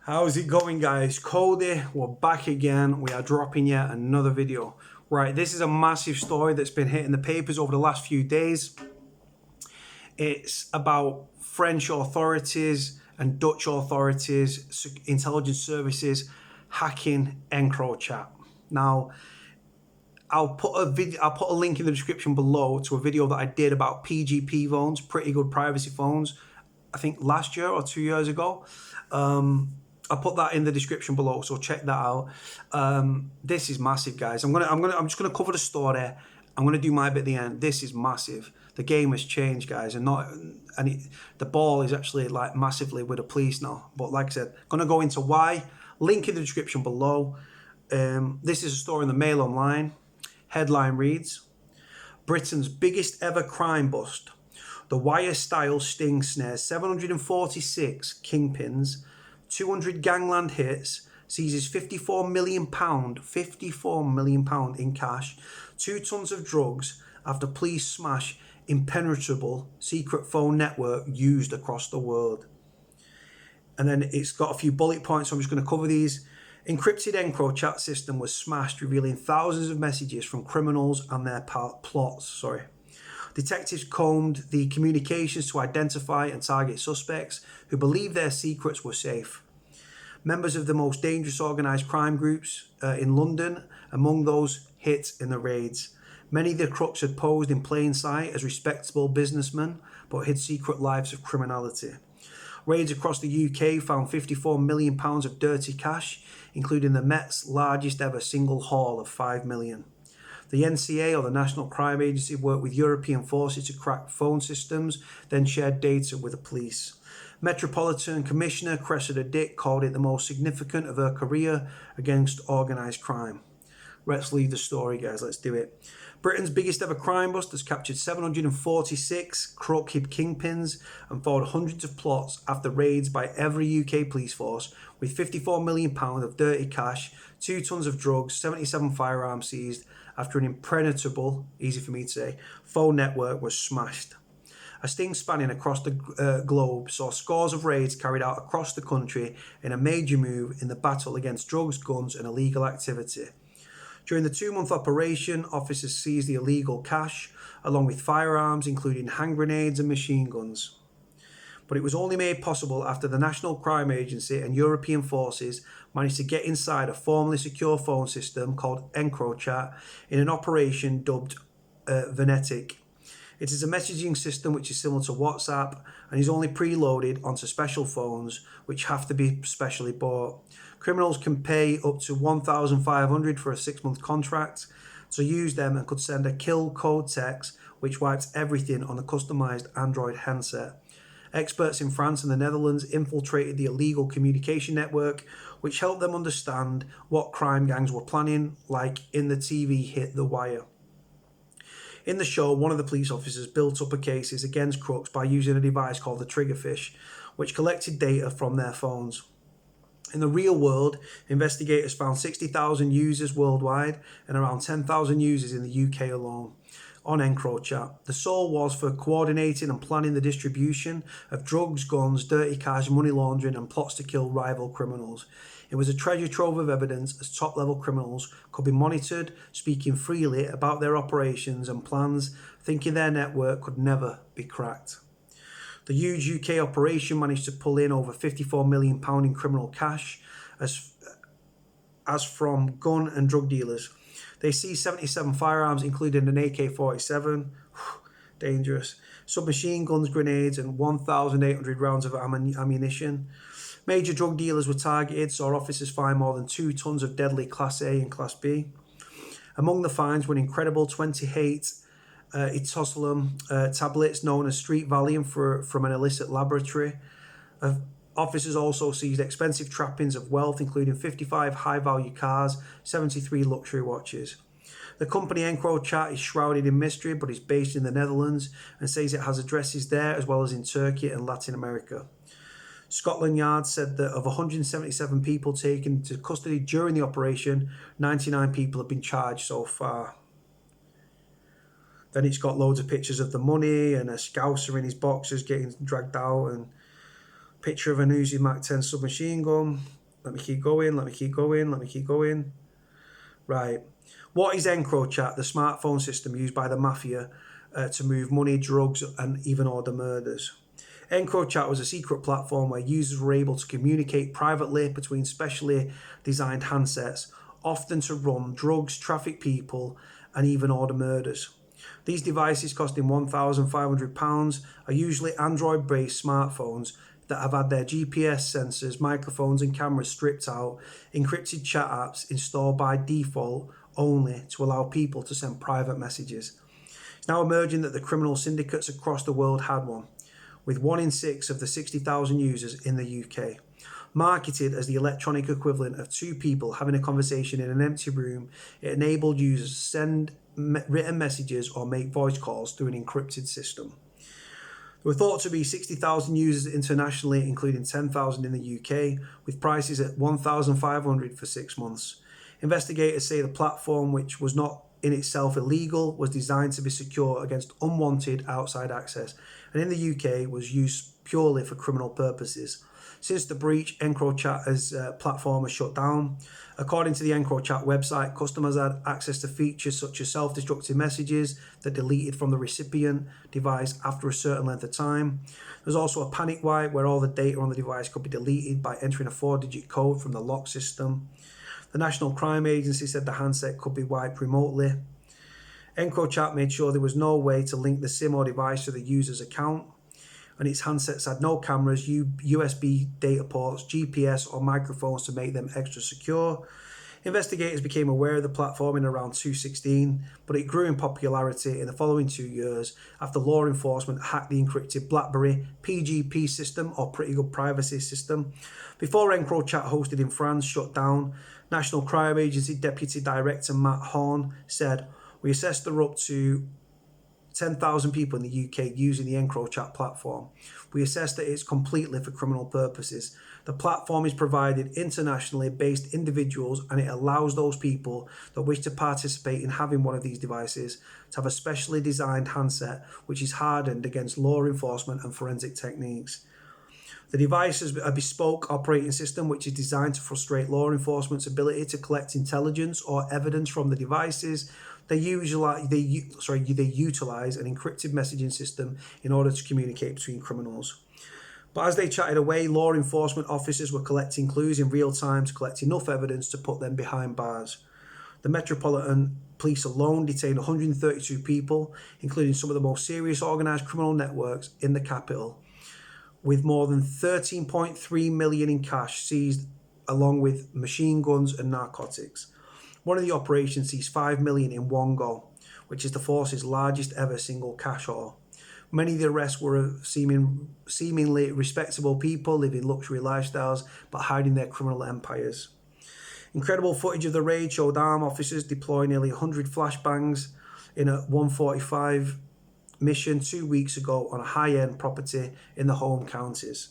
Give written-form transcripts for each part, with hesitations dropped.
How's it going, guys? Cody, we're back again. We are dropping yet another video. Right, this is a massive story that's been hitting the papers over the last few days. It's about French authorities and Dutch authorities, intelligence services, hacking Encrochat. Now, I'll put a link in the description below to a video that I did about PGP phones, pretty good privacy phones. I think last year or 2 years ago. I'll put that in the description below, so check that out. This is massive, guys. I'm just gonna cover the story. I'm gonna do my bit at the end. This is massive. The game has changed, guys, the ball is actually like massively with the police now. But like I said, gonna go into why. Link in the description below. This is a story in the Mail Online. Headline reads: Britain's biggest ever crime bust. The Wire-style sting snares 746 kingpins, 200 Gangland hits, seizes £54 million in cash, 2 tons of drugs after police smash impenetrable secret phone network used across the world. And then it's got a few bullet points, so I'm just going to cover these. Encrypted Encrochat system was smashed, revealing thousands of messages from criminals and their plots. Detectives combed the communications to identify and target suspects who believed their secrets were safe. Members of the most dangerous organised crime groups in London, among those hit in the raids. Many of the crooks had posed in plain sight as respectable businessmen, but hid secret lives of criminality. Raids across the UK found £54 million of dirty cash, including the Met's largest ever single haul of £5 million. The NCA, or the National Crime Agency, worked with European forces to crack phone systems, then shared data with the police. Metropolitan Commissioner Cressida Dick called it the most significant of her career against organised crime. Let's leave the story, guys. Let's do it. Britain's biggest ever crime bust has captured 746 crooked kingpins and foiled hundreds of plots after raids by every UK police force, with £54 million of dirty cash, 2 tons of drugs, 77 firearms seized after an impenetrable, easy for me to say, phone network was smashed. A sting spanning across the globe saw scores of raids carried out across the country in a major move in the battle against drugs, guns and illegal activity. During the 2-month operation, officers seized the illegal cash, along with firearms, including hand grenades and machine guns. But it was only made possible after the National Crime Agency and European forces managed to get inside a formerly secure phone system called Encrochat in an operation dubbed Venetic. It is a messaging system which is similar to WhatsApp and is only preloaded onto special phones which have to be specially bought. Criminals can pay up to £1,500 for a 6-month contract to use them and could send a kill code text which wipes everything on a customised Android handset. Experts in France and the Netherlands infiltrated the illegal communication network, which helped them understand what crime gangs were planning, like in the TV hit The Wire. In the show, one of the police officers built up a cases against crooks by using a device called the triggerfish, which collected data from their phones. In the real world, investigators found 60,000 users worldwide and around 10,000 users in the UK alone on Encrochat. The sole was for coordinating and planning the distribution of drugs, guns, dirty cash, money laundering and plots to kill rival criminals. It was a treasure trove of evidence as top-level criminals could be monitored, speaking freely about their operations and plans, thinking their network could never be cracked. The huge UK operation managed to pull in over £54 million in criminal cash as from gun and drug dealers. They seized 77 firearms, including an AK-47, dangerous, submachine guns, grenades, and 1,800 rounds of ammunition. Major drug dealers were targeted, saw officers find more than 2 tons of deadly Class A and Class B. Among the finds were an incredible 28 etosylum tablets known as street Valium from an illicit laboratory. Officers also seized expensive trappings of wealth, including 55 high-value cars, 73 luxury watches. The company Encrochat is shrouded in mystery, but is based in the Netherlands and says it has addresses there as well as in Turkey and Latin America. Scotland Yard said that of 177 people taken to custody during the operation, 99 people have been charged so far. Then it's got loads of pictures of the money and a scouser in his boxers getting dragged out and picture of an Uzi Mac 10 submachine gun. Let me keep going. Right. What is Encrochat, the smartphone system used by the mafia to move money, drugs, and even order murders? Encrochat was a secret platform where users were able to communicate privately between specially designed handsets, often to run drugs, traffic people, and even order murders. These devices, costing £1,500, are usually Android-based smartphones that have had their GPS sensors, microphones, and cameras stripped out, encrypted chat apps installed by default only to allow people to send private messages. It's now emerging that the criminal syndicates across the world had one, with 1 in 6 of the 60,000 users in the UK. Marketed as the electronic equivalent of two people having a conversation in an empty room, it enabled users to send written messages or make voice calls through an encrypted system. There were thought to be 60,000 users internationally, including 10,000 in the UK, with prices at $1,500 for 6 months. Investigators say the platform, which was not in itself illegal, was designed to be secure against unwanted outside access, and in the UK was used purely for criminal purposes. Since the breach, Encrochat as platform has shut down. According to the Encrochat website, customers had access to features such as self-destructive messages that deleted from the recipient device after a certain length of time. There's also a panic wipe where all the data on the device could be deleted by entering a 4-digit code from the lock system. The National Crime Agency said the handset could be wiped remotely. Encrochat made sure there was no way to link the SIM or device to the user's account, and its handsets had no cameras, USB data ports, GPS or microphones to make them extra secure. Investigators became aware of the platform in around 2016, but it grew in popularity in the following 2 years after law enforcement hacked the encrypted BlackBerry PGP system, or Pretty Good Privacy system. Before Encrochat, hosted in France, shut down, National Crime Agency Deputy Director Matt Horn said, "We assessed there were up to 10,000 people in the UK using the Encrochat platform. We assess that it's completely for criminal purposes. The platform is provided internationally based individuals, and it allows those people that wish to participate in having one of these devices to have a specially designed handset which is hardened against law enforcement and forensic techniques. The device is a bespoke operating system which is designed to frustrate law enforcement's ability to collect intelligence or evidence from the devices. They utilize an encrypted messaging system in order to communicate between criminals." But as they chatted away, law enforcement officers were collecting clues in real time to collect enough evidence to put them behind bars. The Metropolitan Police alone detained 132 people, including some of the most serious organised criminal networks in the capital, with more than 13.3 million in cash seized, along with machine guns and narcotics. One of the operations seized 5 million in one go, which is the force's largest ever single cash haul. Many of the arrests were of seemingly respectable people living luxury lifestyles but hiding their criminal empires. Incredible footage of the raid showed armed officers deploy nearly 100 flashbangs in a 145 mission 2 weeks ago on a high-end property in the home counties.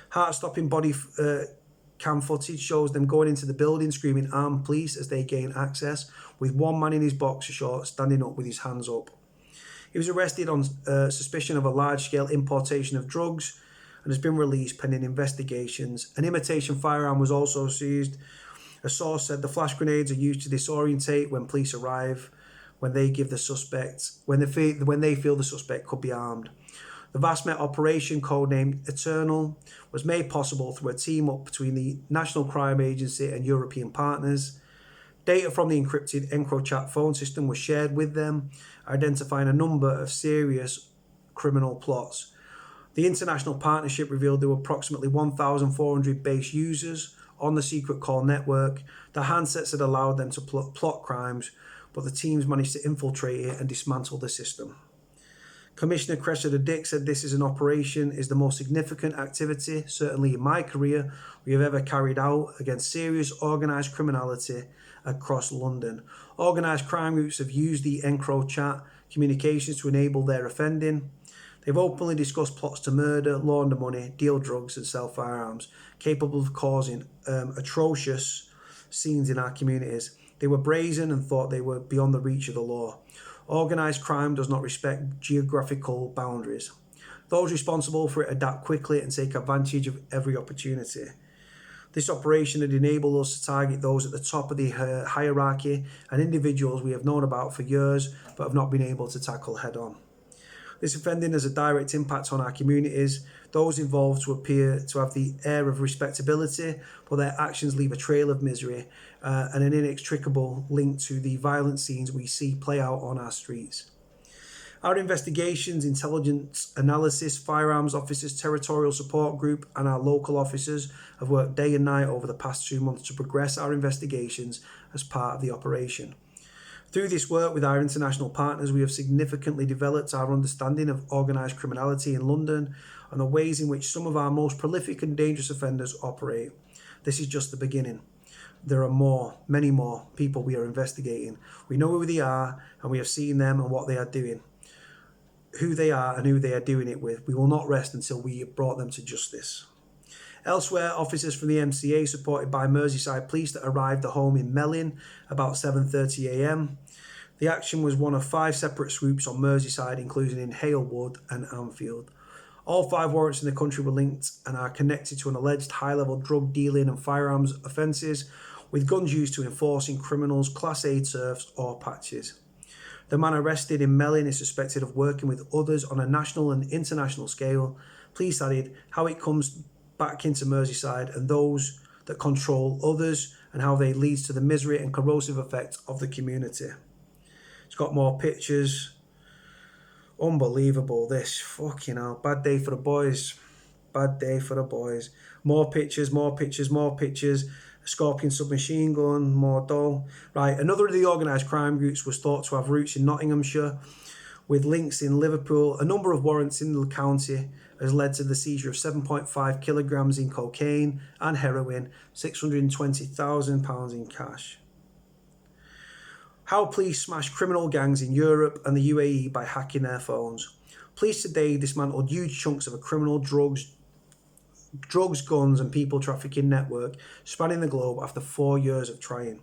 Heart-stopping body cam footage shows them going into the building screaming armed police as they gain access, with one man in his boxer shorts standing up with his hands up. He was arrested on suspicion of a large-scale importation of drugs and has been released pending investigations. An imitation firearm was also seized. A source said the flash grenades are used to disorientate when police arrive, when they feel the suspect could be armed. The vast-met operation, codenamed Eternal, was made possible through a team-up between the National Crime Agency and European partners. Data from the encrypted Encrochat phone system was shared with them, identifying a number of serious criminal plots. The international partnership revealed there were approximately 1,400 base users on the secret call network. The handsets had allowed them to plot crimes, but the teams managed to infiltrate it and dismantle the system. Commissioner Cressida Dick said this is the most significant activity, certainly in my career, we have ever carried out against serious organised criminality across London. Organised crime groups have used the Encrochat communications to enable their offending. They've openly discussed plots to murder, launder money, deal drugs and sell firearms, capable of causing atrocious scenes in our communities. They were brazen and thought they were beyond the reach of the law. Organised crime does not respect geographical boundaries. Those responsible for it adapt quickly and take advantage of every opportunity. This operation had enabled us to target those at the top of the hierarchy and individuals we have known about for years but have not been able to tackle head on. This offending has a direct impact on our communities. Those involved to appear to have the air of respectability, but their actions leave a trail of misery and an inextricable link to the violent scenes we see play out on our streets. Our investigations, intelligence analysis, firearms officers, territorial support group and our local officers have worked day and night over the past 2 months to progress our investigations as part of the operation. Through this work with our international partners, we have significantly developed our understanding of organised criminality in London and the ways in which some of our most prolific and dangerous offenders operate. This is just the beginning. There are more, many more people we are investigating. We know who they are and we have seen them and what they are doing. Who they are and who they are doing it with. We will not rest until we have brought them to justice. Elsewhere, officers from the MCA, supported by Merseyside Police, that arrived at home in Melling about 7:30 a.m. The action was one of 5 separate swoops on Merseyside, including in Halewood and Anfield. All 5 warrants in the country were linked and are connected to an alleged high-level drug dealing and firearms offences, with guns used to enforcing criminals' Class A turfs or patches. The man arrested in Melling is suspected of working with others on a national and international scale. Police added how it comes back into Merseyside and those that control others and how they lead to the misery and corrosive effect of the community. It's got more pictures. Unbelievable, this. Fucking hell. Bad day for the boys. Bad day for the boys. More pictures, more pictures, more pictures. A Scorpion submachine gun, more doll. Right, another of the organised crime groups was thought to have roots in Nottinghamshire, with links in Liverpool. A number of warrants in the county has led to the seizure of 7.5 kilograms in cocaine and heroin, £620,000 in cash. How police smash criminal gangs in Europe and the UAE by hacking their phones. Police today dismantled huge chunks of a criminal drugs, guns and people trafficking network spanning the globe after 4 years of trying.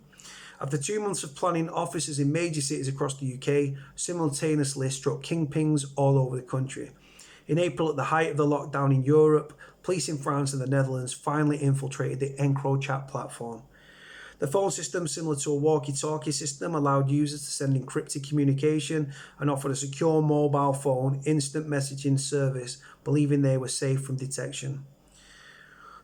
After 2 months of planning, officers in major cities across the UK simultaneously struck kingpins all over the country. In April, at the height of the lockdown in Europe, police in France and the Netherlands finally infiltrated the Encrochat platform. The phone system, similar to a walkie-talkie system, allowed users to send encrypted communication and offered a secure mobile phone instant messaging service, believing they were safe from detection.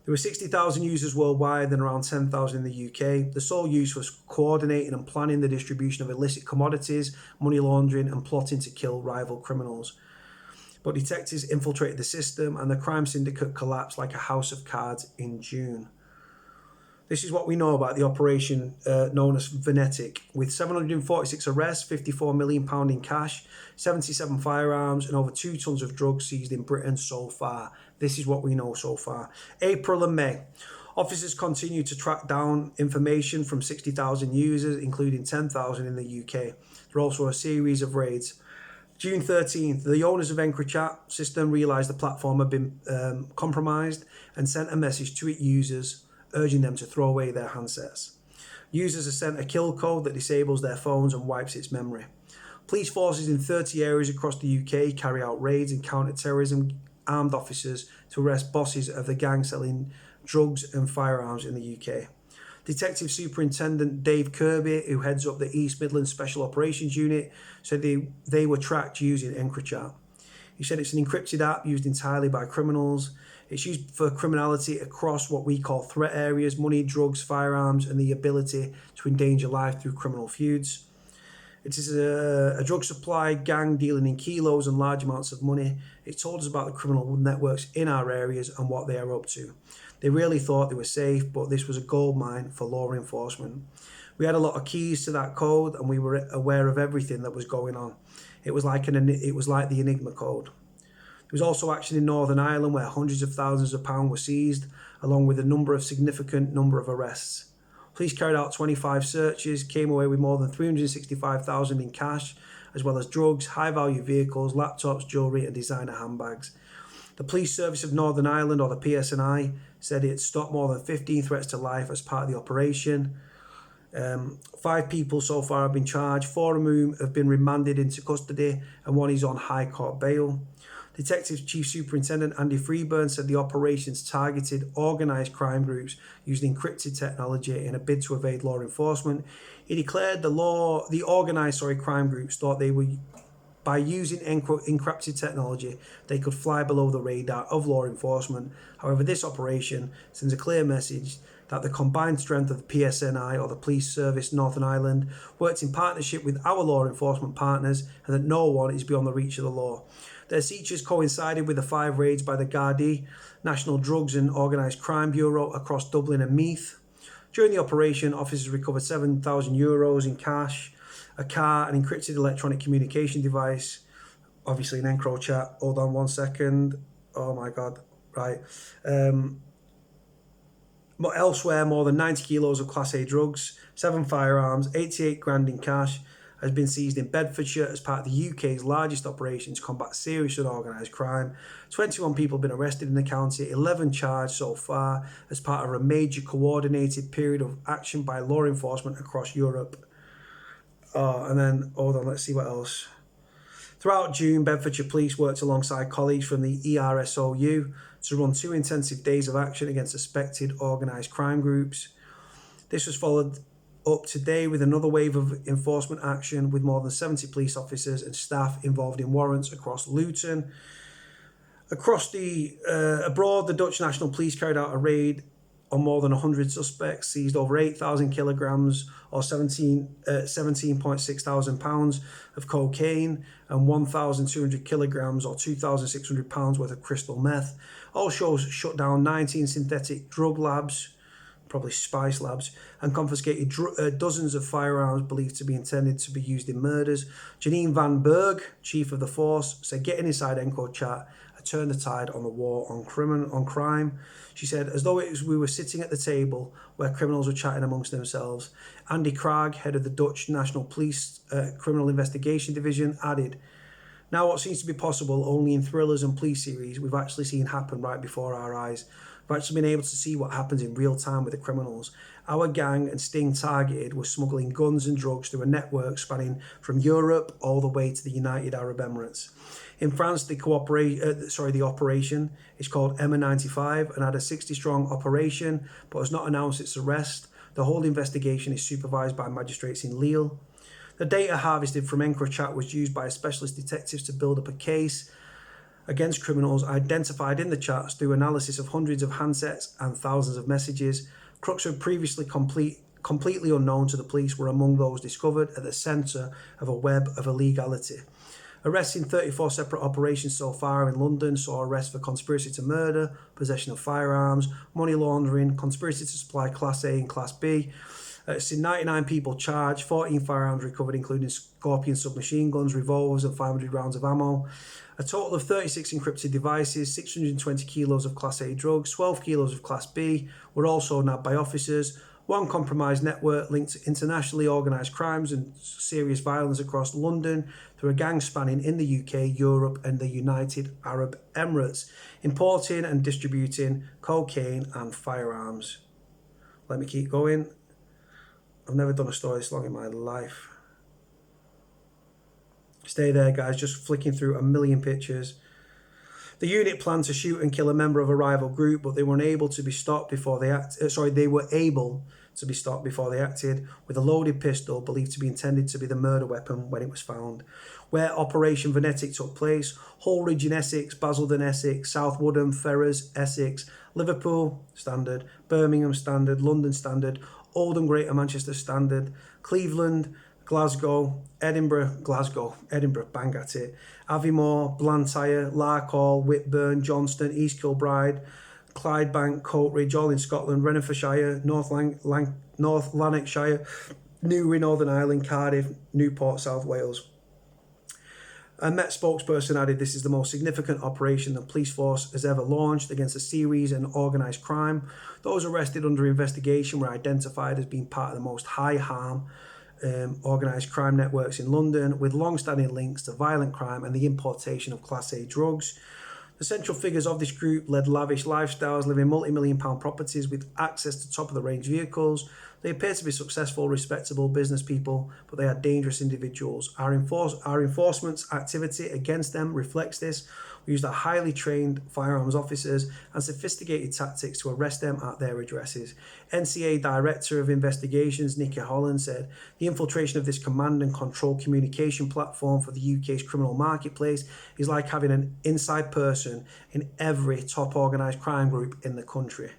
There were 60,000 users worldwide and around 10,000 in the UK. The sole use was coordinating and planning the distribution of illicit commodities, money laundering and plotting to kill rival criminals. But detectives infiltrated the system and the crime syndicate collapsed like a house of cards in June. This is what we know about the operation known as Venetic, with 746 arrests, £54 million in cash, 77 firearms and over 2 tons of drugs seized in Britain so far. This is what we know so far. April and May. Officers continue to track down information from 60,000 users, including 10,000 in the UK. There are also a series of raids. June 13th, the owners of Encrochat system realised the platform had been compromised and sent a message to its users urging them to throw away their handsets. Users are sent a kill code that disables their phones and wipes its memory. Police forces in 30 areas across the UK carry out raids and counter-terrorism armed officers to arrest bosses of the gang selling drugs and firearms in the UK. Detective Superintendent Dave Kirby, who heads up the East Midlands Special Operations Unit, said they were tracked using Encrochat. He said it's an encrypted app used entirely by criminals. It's used for criminality across what we call threat areas, money, drugs, firearms, and the ability to endanger life through criminal feuds. It is a drug supply gang dealing in kilos and large amounts of money. It told us about the criminal networks in our areas and what they are up to. They really thought they were safe, but this was a goldmine for law enforcement. We had a lot of keys to that code and we were aware of everything that was going on. It was like the Enigma code. There was also action in Northern Ireland where hundreds of thousands of pounds were seized, along with a significant number of arrests. Police carried out 25 searches, came away with more than 365,000 in cash, as well as drugs, high-value vehicles, laptops, jewellery and designer handbags. The Police Service of Northern Ireland, or the PSNI, said it stopped more than 15 threats to life as part of the operation. 5 people so far have been charged, 4 of whom have been remanded into custody and 1 is on High Court bail. Detective Chief Superintendent Andy Freeburn said the operations targeted organised crime groups using encrypted technology in a bid to evade law enforcement. He declared the organised crime groups thought they were by using encrypted technology, they could fly below the radar of law enforcement. However, this operation sends a clear message that the combined strength of the PSNI, or the Police Service Northern Ireland, worked in partnership with our law enforcement partners and that no one is beyond the reach of the law. Their seizures coincided with the 5 raids by the Gardaí, National Drugs and Organised Crime Bureau across Dublin and Meath. During the operation, officers recovered €7,000 in cash, a car, an encrypted electronic communication device, obviously an Encrochat. Hold on one second. Oh my God. Right. But elsewhere, more than 90 kilos of Class A drugs, 7 firearms, 88 grand in cash has been seized in Bedfordshire as part of the UK's largest operation to combat serious and organised crime. 21 people have been arrested in the county, 11 charged so far as part of a major coordinated period of action by law enforcement across Europe. And then, hold on, let's see what else. Throughout June, Bedfordshire Police worked alongside colleagues from the ERSOU to run 2 intensive days of action against suspected organised crime groups. This was followed up today with another wave of enforcement action with more than 70 police officers and staff involved in warrants across Luton. Abroad, the Dutch National Police carried out a raid on more than 100 suspects, seized over 8,000 kilograms or 17.6 thousand pounds of cocaine and 1,200 kilograms or 2,600 pounds worth of crystal meth. All shows shut down 19 synthetic drug labs, probably spice labs, and confiscated dozens of firearms believed to be intended to be used in murders. Janine Van Berg, chief of the force, said getting inside Encrochat had turned the tide on the war on crime. She said, as though we were sitting at the table where criminals were chatting amongst themselves. Andy Krag, head of the Dutch National Police Criminal Investigation Division, added, now what seems to be possible only in thrillers and police series, we've actually seen happen right before our eyes. We've actually been able to see what happens in real time with the criminals. Our gang and sting targeted was smuggling guns and drugs through a network spanning from Europe all the way to the United Arab Emirates. In France, the operation is called Emma 95 and had a 60-strong operation, but has not announced its arrest. The whole investigation is supervised by magistrates in Lille. The data harvested from Encrochat was used by specialist detectives to build up a case against criminals identified in the chats through analysis of hundreds of handsets and thousands of messages. Crooks who were previously completely unknown to the police were among those discovered at the centre of a web of illegality. Arrests in 34 separate operations so far in London saw arrests for conspiracy to murder, possession of firearms, money laundering, conspiracy to supply Class A and Class B. Seen 99 people charged, 14 firearms recovered, including Scorpion submachine guns, revolvers, and 500 rounds of ammo. A total of 36 encrypted devices, 620 kilos of Class A drugs, 12 kilos of Class B were also nabbed by officers. One compromised network linked to internationally organised crimes and serious violence across London through a gang spanning in the UK, Europe and the United Arab Emirates, importing and distributing cocaine and firearms. Let me keep going. I've never done a story this long in my life. Stay there, guys, just flicking through a million pictures. The unit planned to shoot and kill a member of a rival group, but they were able to be stopped before they acted with a loaded pistol believed to be intended to be the murder weapon when it was found. Where Operation Venetic took place, Holridge in Essex, Basildon, Essex, South Woodham, Ferrers, Essex, Liverpool, Standard, Birmingham, Standard, London, Standard, Oldham, Greater Manchester, Standard, Cleveland, Edinburgh, bang at it, Aviemore, Blantyre, Larkhall, Whitburn, Johnston, East Kilbride, Clydebank, Coatridge, all in Scotland, Renfrewshire, North Lanarkshire, Newry, Northern Ireland, Cardiff, Newport, South Wales. A Met spokesperson added, this is the most significant operation the police force has ever launched against a series and organised crime. Those arrested under investigation were identified as being part of the most high harm organised crime networks in London, with long-standing links to violent crime and the importation of Class A drugs. The central figures of this group led lavish lifestyles, living multi-million-pound properties with access to top-of-the-range vehicles. They appear to be successful, respectable business people, but they are dangerous individuals. Our enforcement's activity against them reflects this. We used our highly trained firearms officers and sophisticated tactics to arrest them at their addresses. NCA Director of Investigations Nikki Holland said, the infiltration of this command and control communication platform for the UK's criminal marketplace is like having an inside person in every top organised crime group in the country.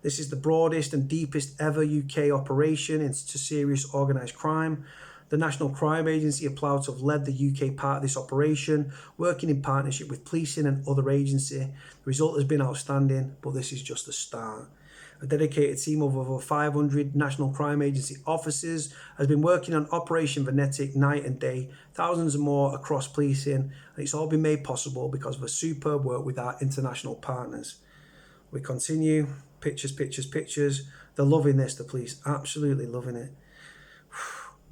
This is the broadest and deepest ever UK operation into serious organised crime. The National Crime Agency are proud to have led the UK part of this operation, working in partnership with policing and other agencies. The result has been outstanding, but this is just the start. A dedicated team of over 500 National Crime Agency officers has been working on Operation Venetic night and day, thousands more across policing, and it's all been made possible because of a superb work with our international partners. We continue. Pictures, pictures, pictures. They're loving this, the police. Absolutely loving it.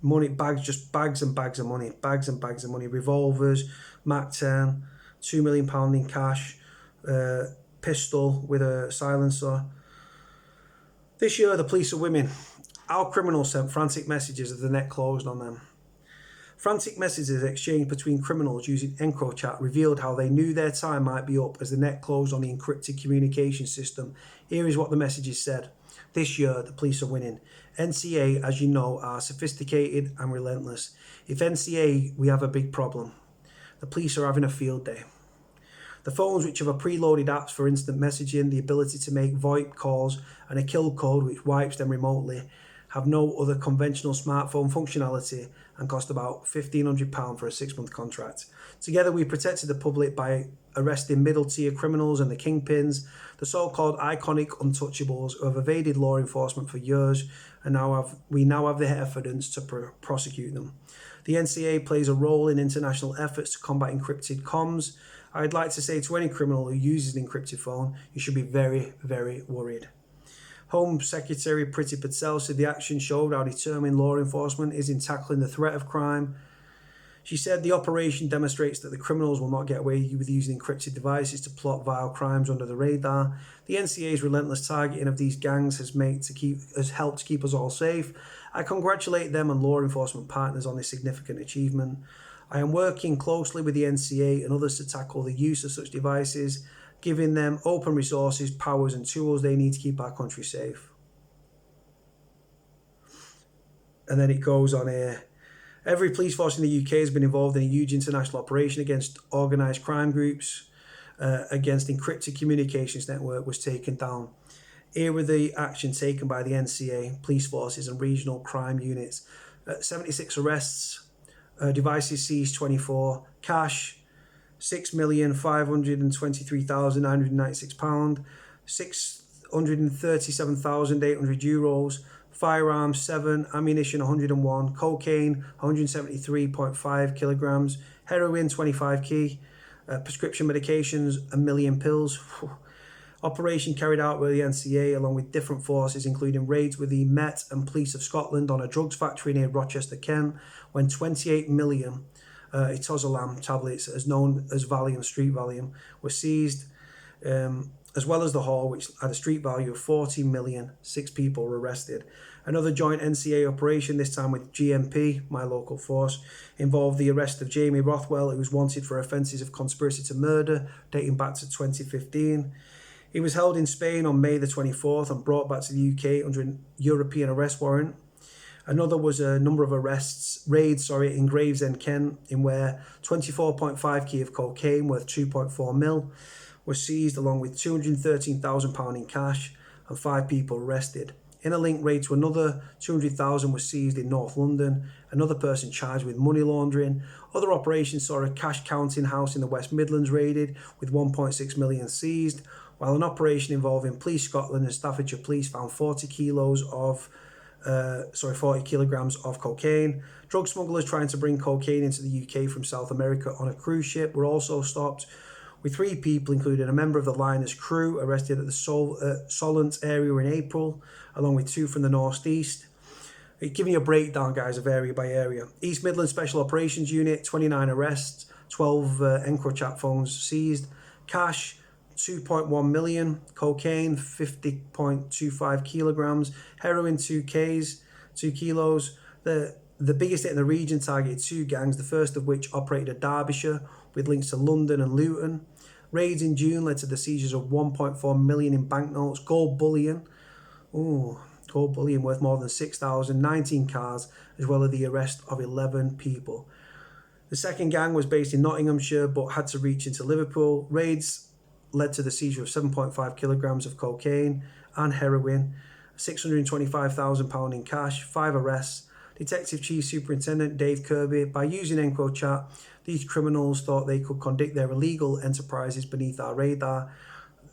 Money, bags, just bags and bags of money. Bags and bags of money. Revolvers, Mac 10, £2 million in cash, pistol with a silencer. This year, the police are women. Our criminals sent frantic messages as the net closed on them. Frantic messages exchanged between criminals using Encrochat revealed how they knew their time might be up as the net closed on the encrypted communication system. Here is what the messages said. This year, the police are winning. NCA, as you know, are sophisticated and relentless. If NCA, we have a big problem. The police are having a field day. The phones, which have a preloaded apps for instant messaging, the ability to make VoIP calls, and a kill code which wipes them remotely, have no other conventional smartphone functionality and cost about £1,500 for a 6-month contract. Together, we protected the public by arresting middle-tier criminals and the kingpins, the so-called iconic untouchables who have evaded law enforcement for years, and we now have the evidence to prosecute them. The NCA plays a role in international efforts to combat encrypted comms. I'd like to say to any criminal who uses an encrypted phone, you should be very, very worried. Home Secretary Priti Patel said the action showed how determined law enforcement is in tackling the threat of crime. She said the operation demonstrates that the criminals will not get away with using encrypted devices to plot vile crimes under the radar. The NCA's relentless targeting of these gangs has helped to keep us all safe. I congratulate them and law enforcement partners on this significant achievement. I am working closely with the NCA and others to tackle the use of such devices, giving them open resources, powers and tools they need to keep our country safe. And then it goes on here. Every police force in the UK has been involved in a huge international operation against organised crime groups, against encrypted communications network was taken down. Here were the action taken by the NCA, police forces and regional crime units. 76 arrests, devices seized 24, cash £6,523,996, €637,800, firearms 7, ammunition 101, cocaine 173.5 kilograms, heroin 25 key, prescription medications 1 million pills. Operation carried out by the NCA along with different forces, including raids with the Met and Police of Scotland on a drugs factory near Rochester, Kent, when 28 million etozolam tablets, as known as Valium, street Valium, were seized, as well as the haul, which had a street value of 40 million. 6 people were arrested. Another joint NCA operation, this time with GMP, my local force, involved the arrest of Jamie Rothwell, who was wanted for offences of conspiracy to murder dating back to 2015. He was held in Spain on May the 24th and brought back to the UK under a European arrest warrant. Another was a number of raids in Gravesend, Kent, in where 24.5 key of cocaine worth 2.4 mil was seized, along with £213,000 in cash, and 5 people arrested. In a link raid to another, 200,000 was seized in North London. Another person charged with money laundering. Other operations saw a cash counting house in the West Midlands raided, with 1.6 million seized, while an operation involving Police Scotland and Staffordshire Police found 40 kilograms of cocaine. Drug smugglers trying to bring cocaine into the UK from South America on a cruise ship were also stopped, with 3 people, including a member of the liner's crew, arrested at the Solent area in April, along with 2 from the North East. Giving you a breakdown, guys, of area by area. East Midlands Special Operations Unit, 29 arrests, 12 Encrochat phones seized, cash 2.1 million, cocaine 50.25 kilograms, heroin 2 kilos. The biggest hit in the region targeted 2 gangs, the first of which operated at Derbyshire, with links to London and Luton. Raids in June led to the seizures of 1.4 million in banknotes, gold bullion worth more than 6,000, 19 cars, as well as the arrest of 11 people. The second gang was based in Nottinghamshire but had to reach into Liverpool. Raids led to the seizure of 7.5 kilograms of cocaine and heroin, £625,000 in cash, 5 arrests. Detective Chief Superintendent Dave Kirby, by using Encrochat, these criminals thought they could conduct their illegal enterprises beneath our radar.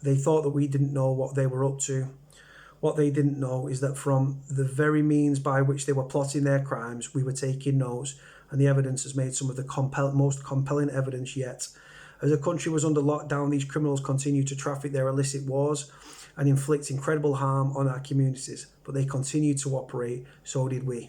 They thought that we didn't know what they were up to. What they didn't know is that from the very means by which they were plotting their crimes, we were taking notes, and the evidence has made some of the most compelling evidence yet. As the country was under lockdown, these criminals continued to traffic their illicit wars and inflict incredible harm on our communities, but they continued to operate, so did we.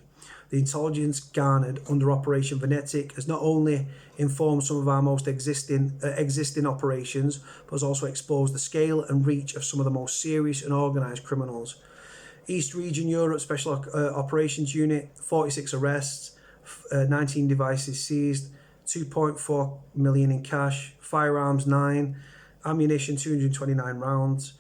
The intelligence garnered under Operation Venetic has not only informed some of our most existing operations, but has also exposed the scale and reach of some of the most serious and organised criminals. East Region Europe Special Operations Unit, 46 arrests, 19 devices seized, 2.4 million in cash, firearms 9, ammunition 229 rounds,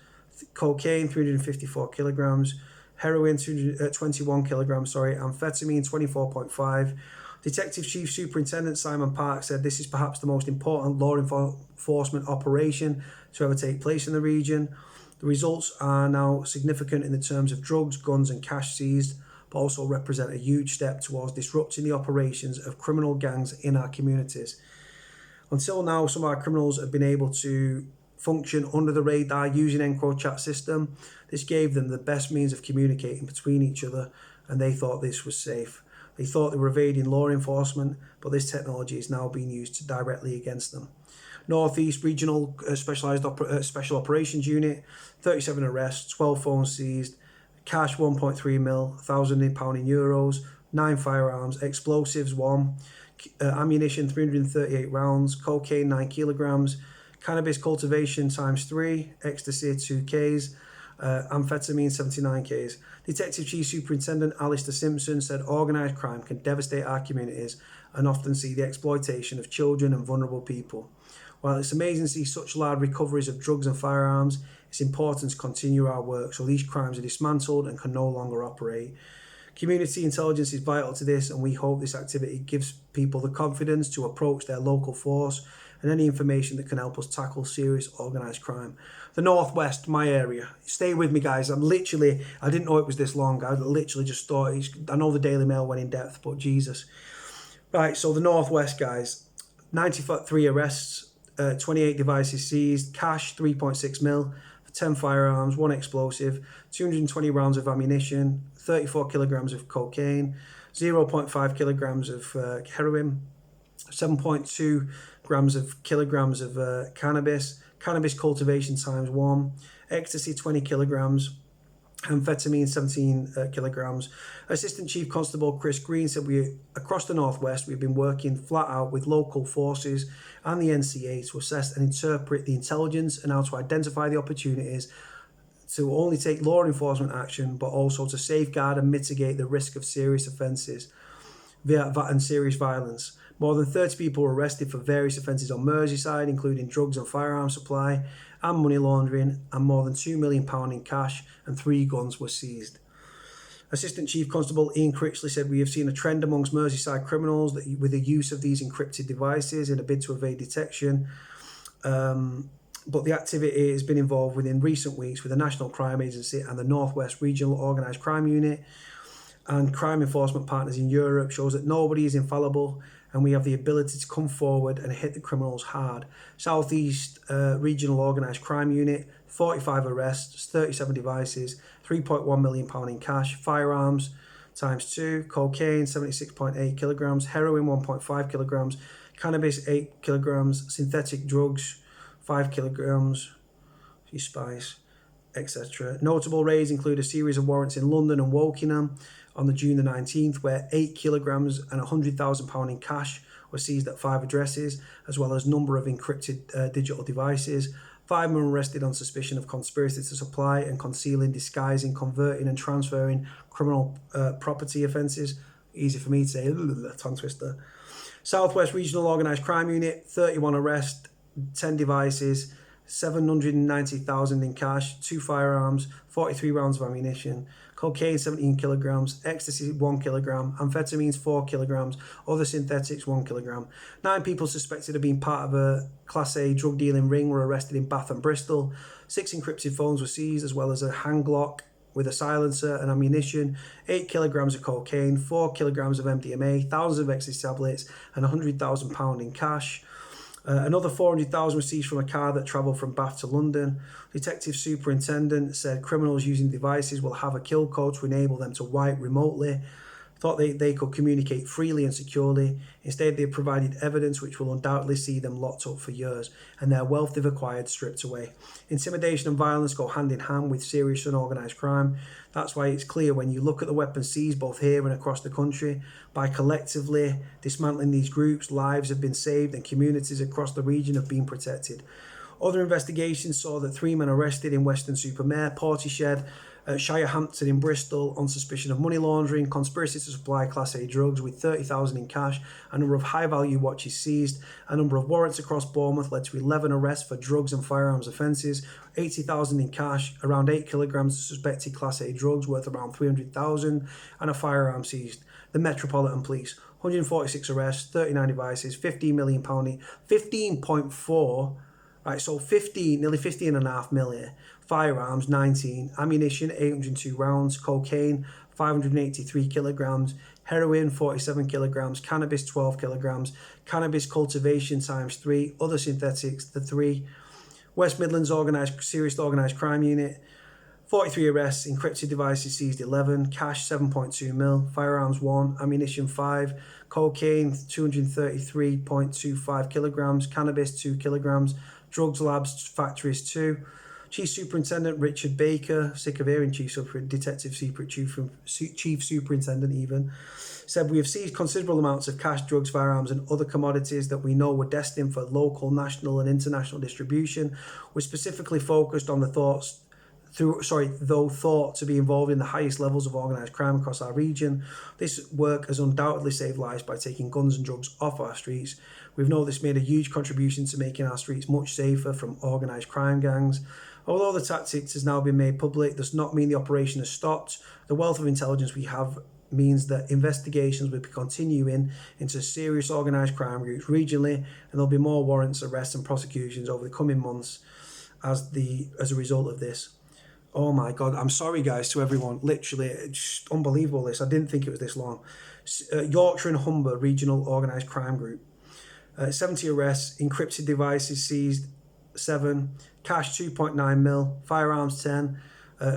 cocaine 354 kilograms, heroin 21 kilograms, amphetamine 24.5. Detective Chief Superintendent Simon Park said this is perhaps the most important law enforcement operation to ever take place in the region. The results are now significant in the terms of drugs, guns and cash seized, but also represent a huge step towards disrupting the operations of criminal gangs in our communities. Until now, some of our criminals have been able to function under the radar using Encrochat system. This gave them the best means of communicating between each other, and they thought this was safe. They thought they were evading law enforcement, but this technology is now being used directly against them. Northeast Regional Special Operations Unit, 37 arrests, 12 phones seized, cash 1.3 mil, £1,000 in euros, 9 firearms, explosives 1, ammunition 338 rounds, cocaine 9 kilograms, cannabis cultivation ×3, ecstasy 2Ks, amphetamine 79Ks. Detective Chief Superintendent Alistair Simpson said organised crime can devastate our communities and often see the exploitation of children and vulnerable people. While it's amazing to see such large recoveries of drugs and firearms, it's important to continue our work so these crimes are dismantled and can no longer operate. Community intelligence is vital to this, and we hope this activity gives people the confidence to approach their local force and any information that can help us tackle serious organised crime. The Northwest, my area. Stay with me, guys. I didn't know it was this long. I literally just thought, I know the Daily Mail went in depth, but Jesus. Right, so the Northwest, guys. 93 arrests, 28 devices seized, cash 3.6 mil, 10 firearms, 1 explosive, 220 rounds of ammunition, 34 kilograms of cocaine, 0.5 kilograms of heroin, 7.2 kilograms of cannabis cultivation ×1, ecstasy 20 kilograms, amphetamine 17 kilograms. Assistant Chief Constable Chris Green said across the Northwest we've been working flat out with local forces and the NCA to assess and interpret the intelligence and how to identify the opportunities to only take law enforcement action, but also to safeguard and mitigate the risk of serious offences and serious violence. More than 30 people were arrested for various offences on Merseyside, including drugs and firearm supply and money laundering, and more than £2 million in cash and 3 guns were seized. Assistant Chief Constable Ian Critchley said, we have seen a trend amongst Merseyside criminals with the use of these encrypted devices in a bid to evade detection. But the activity has been involved within recent weeks with the National Crime Agency and the Northwest Regional Organised Crime Unit and crime enforcement partners in Europe shows that nobody is infallible and we have the ability to come forward and hit the criminals hard. Southeast Regional Organised Crime Unit, 45 arrests, 37 devices, £3.1 million in cash, firearms ×2, cocaine 76.8 kilograms, heroin 1.5 kilograms, cannabis 8 kilograms, synthetic drugs 5 kilograms, spice, etc. Notable raids include a series of warrants in London and Wokingham on the June the 19th, where 8 kilograms and £100,000 in cash were seized at 5 addresses, as well as a number of encrypted digital devices. 5 men were arrested on suspicion of conspiracy to supply and concealing, disguising, converting and transferring criminal property offences. Easy for me to say, tongue twister. Southwest Regional Organised Crime Unit, 31 arrests, 10 devices, 790,000 in cash, 2 firearms, 43 rounds of ammunition, cocaine 17 kilograms, ecstasy 1 kilogram, amphetamines 4 kilograms, other synthetics 1 kilogram. 9 people suspected of being part of a Class A drug dealing ring were arrested in Bath and Bristol. 6 encrypted phones were seized, as well as a hand Glock with a silencer and ammunition, 8 kilograms of cocaine, 4 kilograms of MDMA, thousands of ecstasy tablets, and £100,000 in cash. Another 400,000 was seized from a car that travelled from Bath to London. Detective Superintendent said criminals using devices will have a kill code to enable them to wipe remotely. Thought they could communicate freely and securely. Instead, they provided evidence which will undoubtedly see them locked up for years and their wealth they've acquired stripped away. Intimidation and violence go hand in hand with serious and organised crime. That's why it's clear when you look at the weapons seized both here and across the country, by collectively dismantling these groups, lives have been saved and communities across the region have been protected. Other investigations saw that 3 men arrested in Weston-super-Mare, Portishead, Shirehampton in Bristol on suspicion of money laundering, conspiracy to supply Class A drugs with 30,000 in cash, a number of high-value watches seized, a number of warrants across Bournemouth led to 11 arrests for drugs and firearms offences, 80,000 in cash, around 8 kilograms of suspected Class A drugs worth around 300,000, and a firearm seized. The Metropolitan Police, 146 arrests, 39 devices, £15 million, 15.4, right, so 15, nearly 15.5 million. Firearms 19, ammunition 802 rounds, cocaine 583 kilograms, heroin 47 kilograms, cannabis 12 kilograms, cannabis cultivation times 3, other synthetics the 3. West Midlands serious organised crime unit, 43 arrests, encrypted devices seized 11, cash 7.2 mil, firearms 1, ammunition 5, cocaine 233.25 kilograms, cannabis 2 kilograms, drugs labs factories 2. Chief Superintendent Richard Baker, sick of hearing Chief Superintendent even, said we have seized considerable amounts of cash, drugs, firearms and other commodities that we know were destined for local, national and international distribution. We're specifically focused on though thought to be involved in the highest levels of organised crime across our region. This work has undoubtedly saved lives by taking guns and drugs off our streets. We've known this made a huge contribution to making our streets much safer from organised crime gangs. Although the tactics has now been made public, does not mean the operation has stopped. The wealth of intelligence we have means that investigations will be continuing into serious organised crime groups regionally, and there'll be more warrants, arrests and prosecutions over the coming months as a result of this. Oh my God, I'm sorry guys to everyone, literally, it's just unbelievable this. I didn't think it was this long. Yorkshire and Humber Regional Organised Crime Group. 70 arrests, encrypted devices seized 7, cash 2.9 mil, firearms 10,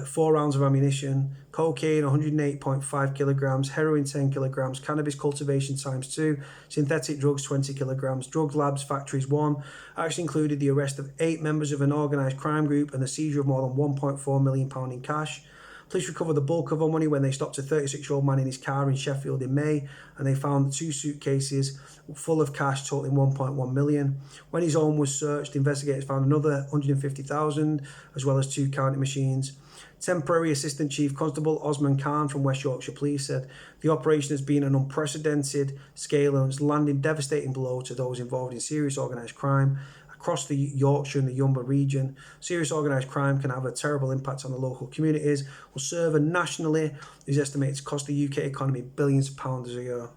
4 rounds of ammunition, cocaine 108.5 kilograms, heroin 10 kilograms, cannabis cultivation times 2, synthetic drugs 20 kilograms, drug labs factories 1. Actually included the arrest of 8 members of an organised crime group and the seizure of more than £1.4 million in cash. Police recovered the bulk of our money when they stopped a 36-year-old man in his car in Sheffield in May, and they found 2 suitcases full of cash totaling 1.1 million. When his home was searched, investigators found another 150,000, as well as 2 counting machines. Temporary Assistant Chief Constable Osman Khan from West Yorkshire Police said the operation has been an unprecedented scale and has landed devastating blow to those involved in serious organised crime across the Yorkshire and the Humber region. Serious organised crime can have a terrible impact on the local communities, will serve and nationally is estimated to cost the UK economy billions of pounds a year.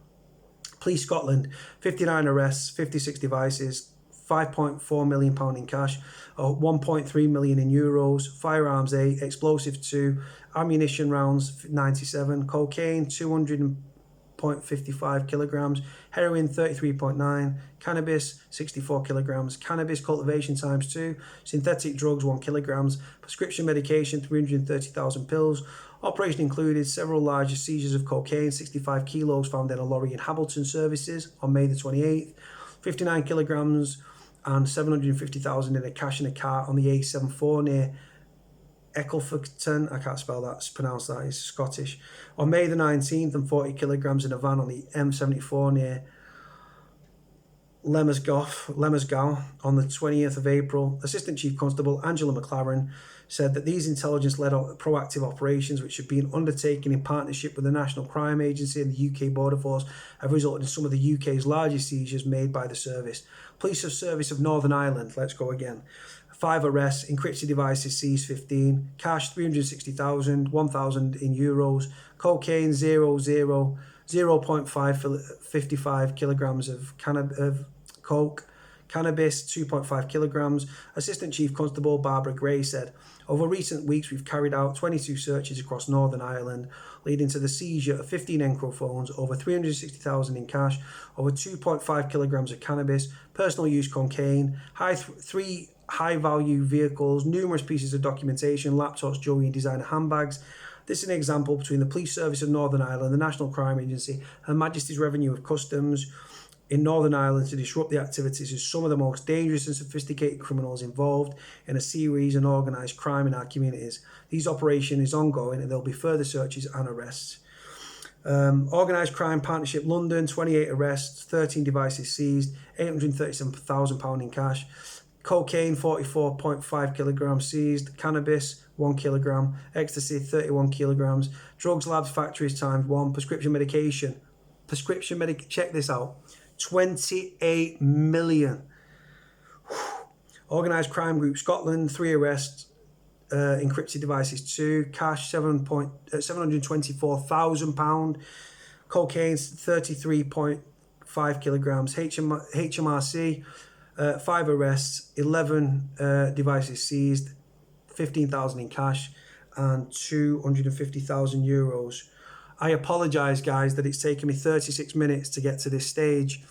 Police Scotland, 59 arrests, 56 devices, £5.4 million in cash, 1.3 million in euros, firearms 8, explosive 2, ammunition rounds 97, cocaine 200.55 kilograms, heroin 33.9, cannabis 64 kilograms, cannabis cultivation times 2, synthetic drugs 1 kilograms, prescription medication 330,000 pills. Operation included several large seizures of cocaine, 65 kilos found in a lorry in Hamilton Services on May the 28th, 59 kilograms and 750,000 in a cash in a car on the A74 near Ecclefecton, I can't spell that, pronounce that, it's Scottish, on May the 19th, and 40 kilograms in a van on the M74 near Lemmersgow on the 20th of April. Assistant Chief Constable Angela McLaren said that these intelligence-led proactive operations, which have been undertaken in partnership with the National Crime Agency and the UK Border Force, have resulted in some of the UK's largest seizures made by the service. Police Service of Northern Ireland, let's go again. 5 arrests, encrypted devices seized 15, cash 360,000, 1,000 in euros, cocaine 0.55 kilograms of coke, cannabis 2.5 kilograms. Assistant Chief Constable Barbara Gray said, over recent weeks we've carried out 22 searches across Northern Ireland, leading to the seizure of 15 Encro phones, over 360,000 in cash, over 2.5 kilograms of cannabis, personal use cocaine, 3 high-value vehicles, numerous pieces of documentation, laptops, jewelry and designer handbags. This is an example between the Police Service of Northern Ireland, the National Crime Agency, Her Majesty's Revenue of Customs in Northern Ireland to disrupt the activities of some of the most dangerous and sophisticated criminals involved in a series of organised crime in our communities. These operation is ongoing and there will be further searches and arrests. Organised Crime Partnership London, 28 arrests, 13 devices seized, £837,000 in cash. Cocaine, 44.5 kilograms seized. Cannabis, 1 kilogram. Ecstasy, 31 kilograms. Drugs labs factories times 1. Check this out. 28 million. Organised Crime Group Scotland, 3 arrests. Encrypted devices 2. Cash, £724,000. Cocaine, 33.5 kilograms. HMRC, 5 arrests, 11 devices seized, 15,000 in cash, and 250,000 euros. I apologise, guys, that it's taken me 36 minutes to get to this stage.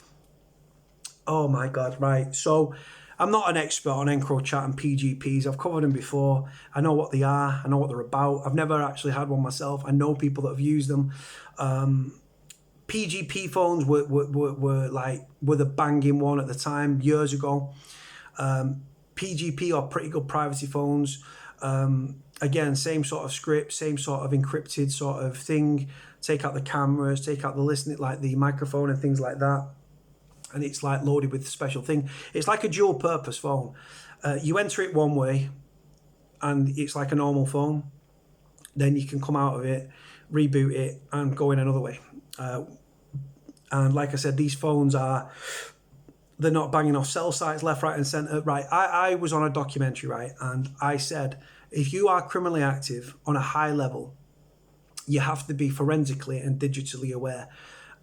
Oh my God, right. So I'm not an expert on Encrochat and PGPs. I've covered them before. I know what they are. I know what they're about. I've never actually had one myself. I know people that have used them. PGP phones were the banging one at the time, years ago. PGP are pretty good privacy phones. Again, same sort of script, same sort of encrypted sort of thing. Take out the cameras, take out the listening, like the microphone and things like that. And it's like loaded with a special thing. It's like a dual purpose phone. You enter it one way and it's like a normal phone. Then you can come out of it, reboot it and go in another way. And like I said, these phones they're not banging off cell sites left, right and centre. Right, I was on a documentary, right, and I said, if you are criminally active on a high level, you have to be forensically and digitally aware.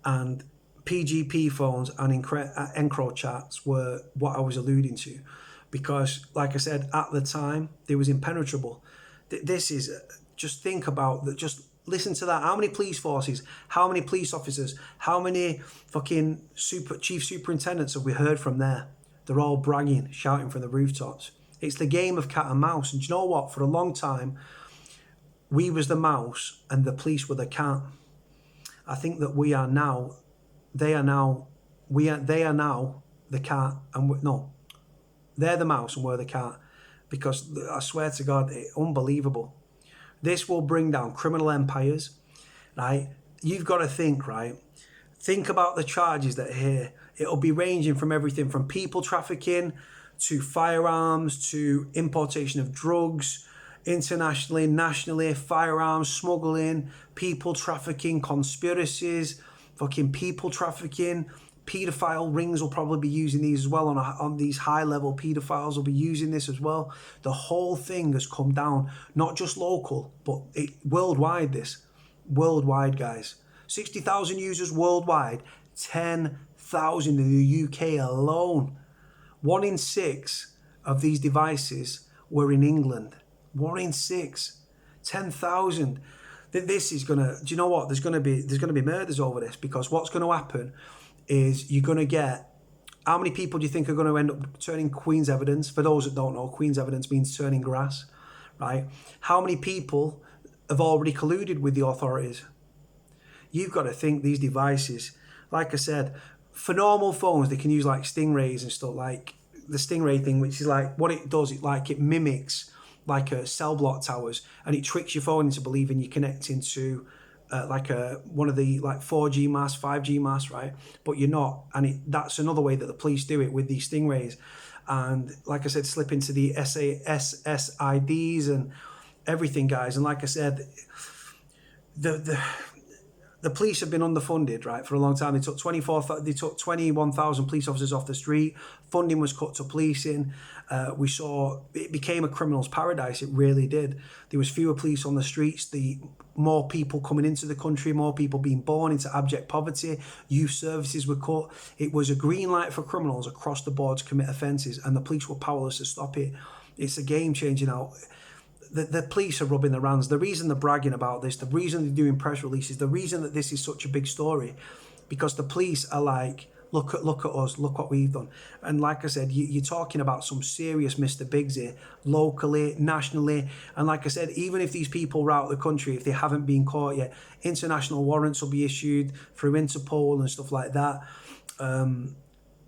And PGP phones and Encrochats were what I was alluding to. Because, like I said, at the time, they was impenetrable. This is, just think about that, just listen to that. How many police forces, how many police officers, how many fucking chief superintendents have we heard from there? They're all bragging, shouting from the rooftops. It's the game of cat and mouse. And do you know what? For a long time, we was the mouse and the police were the cat. I think that they are now the cat and they're the mouse and we're the cat. Because I swear to God, it's unbelievable. This will bring down criminal empires, right? You've got to think, right? Think about the charges that are here. It'll be ranging from everything from people trafficking to firearms to importation of drugs, internationally, nationally, firearms, smuggling, people trafficking, conspiracies, fucking people trafficking. Paedophile rings will probably be using these as well. On these high-level paedophiles will be using this as well. The whole thing has come down, not just local, but worldwide. This worldwide, guys. 60,000 users worldwide, 10,000 in the UK alone. 1 in 6 of these devices were in England. 1 in 6, 10,000. This is gonna. Do you know what? There's gonna be murders over this, because what's going to happen is you're going to get, how many people do you think are going to end up turning Queen's evidence? For those that don't know, Queen's evidence means turning grass, right? How many people have already colluded with the authorities? You've got to think these devices, like I said, for normal phones, they can use like stingrays and stuff, like the stingray thing, which is like, what it does, it mimics like a cell block towers, and it tricks your phone into believing you're connecting to one of the 4G masts, 5G masts, right? But you're not, and that's another way that the police do it with these stingrays. and like I said, slip into the SSIDs and everything, guys. And like I said, the police have been underfunded, right, for a long time. They took 21,000 police officers off the street. Funding was cut to policing. We saw it became a criminal's paradise. It really did. There was fewer police on the streets. More people coming into the country, more people being born into abject poverty. Youth services were cut. It was a green light for criminals across the board to commit offences, and the police were powerless to stop it. It's a game changer now. The police are rubbing their hands. The reason they're bragging about this, the reason they're doing press releases, the reason that this is such a big story, because the police are like, look at us, look what we've done. And like I said, you're talking about some serious Mr. Bigs here, locally, nationally. And like I said, even if these people are out of the country, if they haven't been caught yet, international warrants will be issued through Interpol and stuff like that.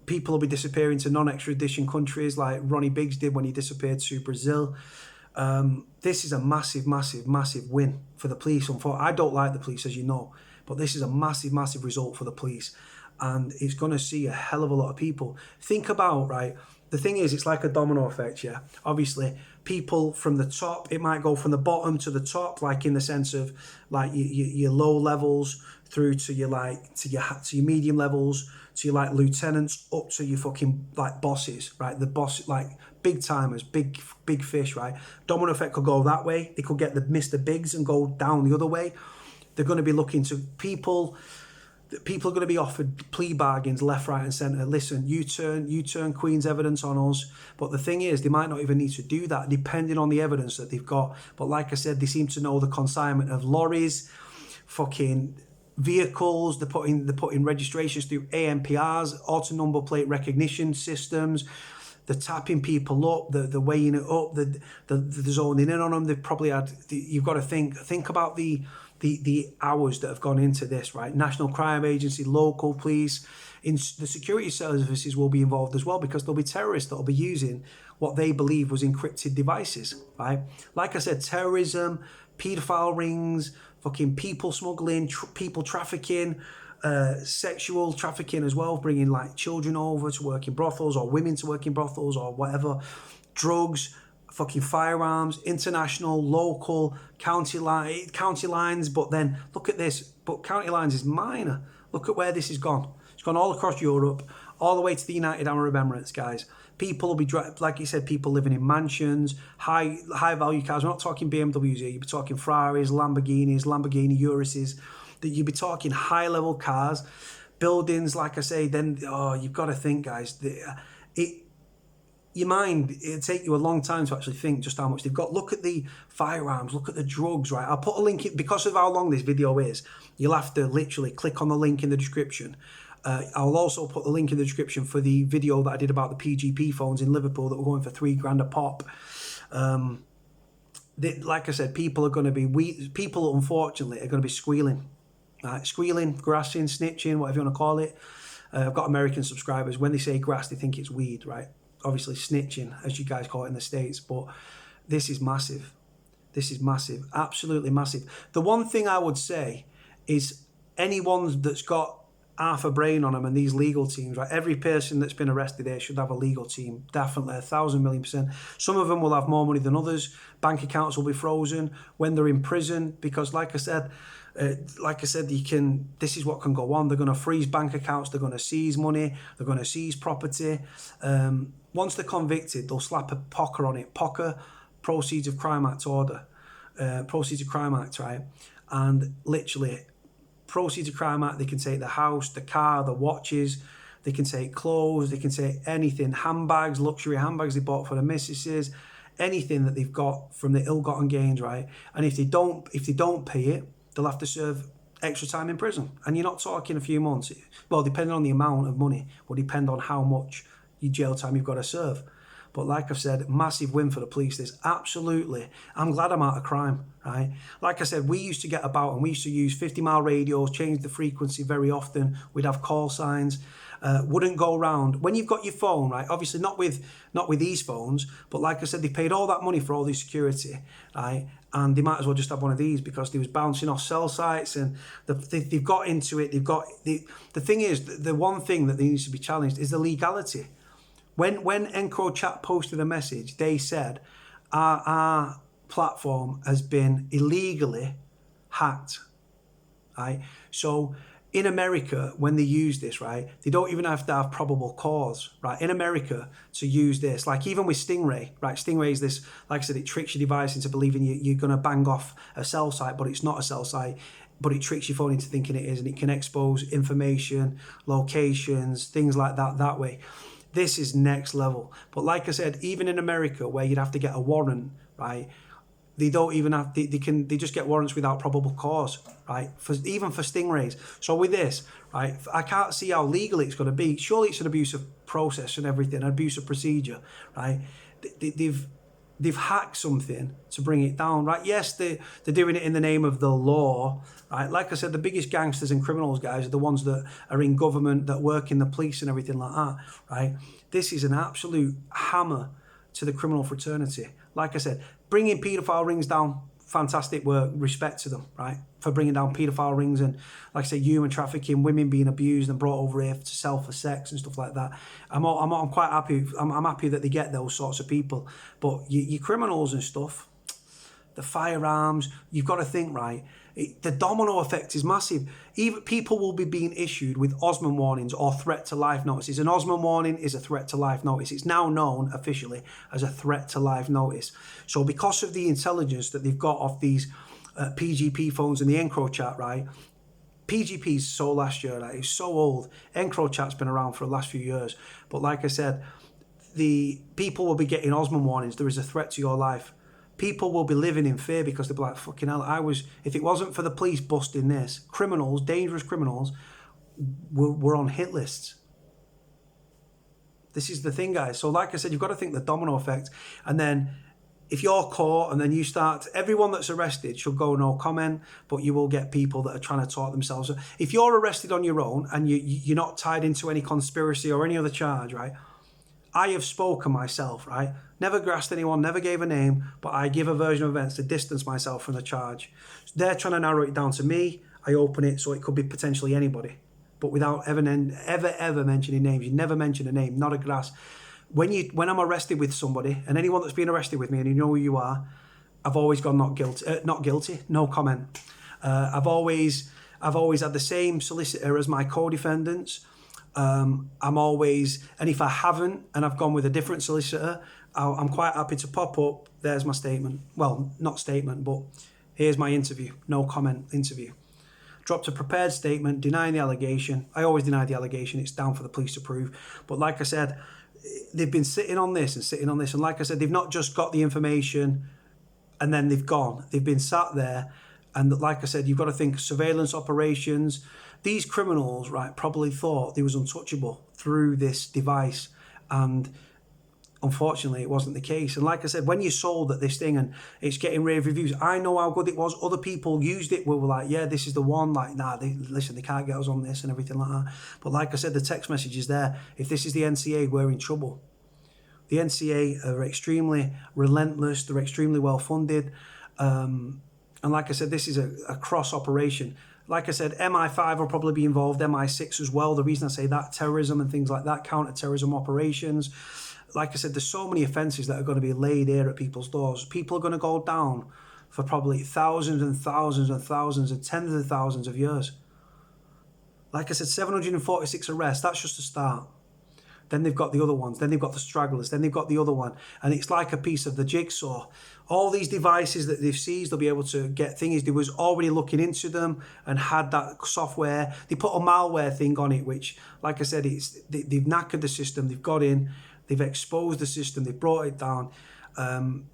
People will be disappearing to non-extradition countries like Ronnie Biggs did when he disappeared to Brazil. This is a massive, massive, massive win for the police. I don't like the police, as you know, but this is a massive, massive result for the police. And it's going to see a hell of a lot of people. Think about, right, the thing is, it's like a domino effect, yeah? Obviously, people from the top, it might go from the bottom to the top, like in the sense of like your low levels through to your medium levels, to your like lieutenants, up to your fucking like bosses, right? The boss, like big timers, big fish, right? Domino effect could go that way. They could get the Mr. Bigs and go down the other way. They're going to be looking to people are going to be offered plea bargains left, right and centre. Listen, you turn Queen's evidence on us. But the thing is, they might not even need to do that, depending on the evidence that they've got. But like I said, they seem to know the consignment of lorries, fucking vehicles. They're putting registrations through ANPRs, auto number plate recognition systems. They're tapping people up, they're weighing it up, they're zoning in on them. They've probably had, you've got to think about the hours that have gone into this, right? National Crime Agency, local police, in the security services will be involved as well, because there'll be terrorists that will be using what they believe was encrypted devices, right? Like I said, terrorism, paedophile rings, fucking people smuggling, people trafficking, sexual trafficking as well, bringing like children over to work in brothels or women to work in brothels or whatever, drugs, fucking firearms, international, local, county lines. But then look at this, but county lines is minor. Look at where this has gone. It's gone all across Europe, all the way to the United Arab Emirates, guys. People will be, like you said, people living in mansions, high value cars. We're not talking BMWs here. You'll be talking Ferraris, Lamborghini Uruses. That you'll be talking high level cars, buildings. Like I say, then you've got to think, guys. Your mind, it'll take you a long time to actually think just how much they've got. Look at the firearms, look at the drugs, right? I'll put a link in, because of how long this video is, you'll have to literally click on the link in the description. I'll also put the link in the description for the video that I did about the PGP phones in Liverpool that were going for $3,000 a pop. Like I said, people unfortunately are going to be squealing. Squealing, grassing, snitching, whatever you want to call it. I've got American subscribers. When they say grass, they think it's weed, right? Obviously snitching, as you guys call it in the States. But this is massive. This is massive. Absolutely massive. The one thing I would say is anyone that's got half a brain on them, and these legal teams, right? Every person that's been arrested here should have a legal team. Definitely, 1,000,000,000%. Some of them will have more money than others. Bank accounts will be frozen when they're in prison, because like I said, this is what can go on. They're going to freeze bank accounts. They're going to seize money. They're going to seize property. Once they're convicted, they'll slap a POCA on it. POCA, Proceeds of Crime Act order. Proceeds of Crime Act, right? And literally, Proceeds of Crime Act, they can take the house, the car, the watches. They can take clothes. They can take anything. Handbags, luxury handbags they bought for the missuses. Anything that they've got from the ill-gotten gains, right? And if they don't pay it, they'll have to serve extra time in prison. And you're not talking a few months. Well, depending on the amount of money, will depend on how much your jail time you've got to serve. But like I've said, massive win for the police. There's absolutely, I'm glad I'm out of crime, right? Like I said, we used to get about and we used to use 50-mile radios, change the frequency very often. We'd have call signs. Wouldn't go around. When you've got your phone, right, obviously not with these phones, but like I said, they paid all that money for all this security, right? And they might as well just have one of these, because they was bouncing off cell sites, and they've got into it. The thing is, the one thing that needs to be challenged is the legality. When Encrochat posted a message, they said our platform has been illegally hacked, right? So in America, when they use this, right, they don't even have to have probable cause, right? In America, to use this, like even with Stingray, right? Stingray is this, like I said, it tricks your device into believing you're going to bang off a cell site, but it's not a cell site. But it tricks your phone into thinking it is, and it can expose information, locations, things like that way. This is next level. But like I said, even in America, where you'd have to get a warrant, right? They don't even have, they just get warrants without probable cause, right? Even for Stingrays. So with this, right, I can't see how legal it's going to be. Surely it's an abuse of process and everything, an abuse of procedure, right? They've hacked something to bring it down, right? Yes, they're doing it in the name of the law, right? Like I said, the biggest gangsters and criminals, guys, are the ones that are in government, that work in the police and everything like that, right? This is an absolute hammer to the criminal fraternity. Like I said, bringing paedophile rings down, fantastic work, respect to them, right? For bringing down paedophile rings and, like I say, human trafficking, women being abused and brought over here to sell for sex and stuff like that. I'm quite happy. I'm happy that they get those sorts of people. But your criminals and stuff, the firearms, you've got to think, right? The domino effect is massive. Even people will be being issued with Osman warnings or threat to life notices. An Osman warning is a threat to life notice. It's now known officially as a threat to life notice. So because of the intelligence that they've got off these PGP phones and the Encrochat, right? PGP's so last year, like, it's so old. Encrochat's been around for the last few years. But like I said, the people will be getting Osman warnings. There is a threat to your life. People will be living in fear because they'll be like, fucking hell, if it wasn't for the police busting this, criminals, dangerous criminals, were on hit lists. This is the thing, guys. So like I said, you've got to think the domino effect. And then if you're caught and then you start, everyone that's arrested should go no comment, but you will get people that are trying to talk themselves. If you're arrested on your own and you're not tied into any conspiracy or any other charge, right? I have spoken myself, right? Never grasped anyone, never gave a name, but I give a version of events to distance myself from the charge. They're trying to narrow it down to me. I open it so it could be potentially anybody, but without ever mentioning names. You never mention a name, not a grass. When I'm arrested with somebody, and anyone that's been arrested with me, and you know who you are, I've always gone not guilty, no comment. I've always had the same solicitor as my co-defendants. I'm always, and if I haven't, and I've gone with a different solicitor, I'm quite happy to pop up. There's my statement. Well, not statement, but here's my interview. No comment interview. Dropped a prepared statement denying the allegation. I always deny the allegation. It's down for the police to prove. But like I said, they've been sitting on this. And like I said, they've not just got the information and then they've gone. They've been sat there. And like I said, you've got to think surveillance operations. These criminals, right, probably thought they was untouchable through this device. And unfortunately, it wasn't the case. And like I said, when you sold at this thing and it's getting rave reviews, I know how good it was. Other people used it, were like, yeah, this is the one. Like, nah, they can't get us on this and everything like that. But like I said, the text message is there. If this is the NCA, we're in trouble. The NCA are extremely relentless. They're extremely well funded. And like I said, this is a cross operation. Like I said, MI5 will probably be involved, MI6 as well. The reason I say that, terrorism and things like that, counter-terrorism operations. Like I said, there's so many offences that are going to be laid here at people's doors. People are going to go down for probably thousands and thousands and thousands and tens of thousands of years. Like I said, 746 arrests, that's just a start. Then they've got the other ones. Then they've got the stragglers. Then they've got the other one. And it's like a piece of the jigsaw. All these devices that they've seized, they'll be able to get things. They was already looking into them and had that software. They put a malware thing on it, which, like I said, they've knackered the system. They've got in. They've exposed the system. They've brought it down.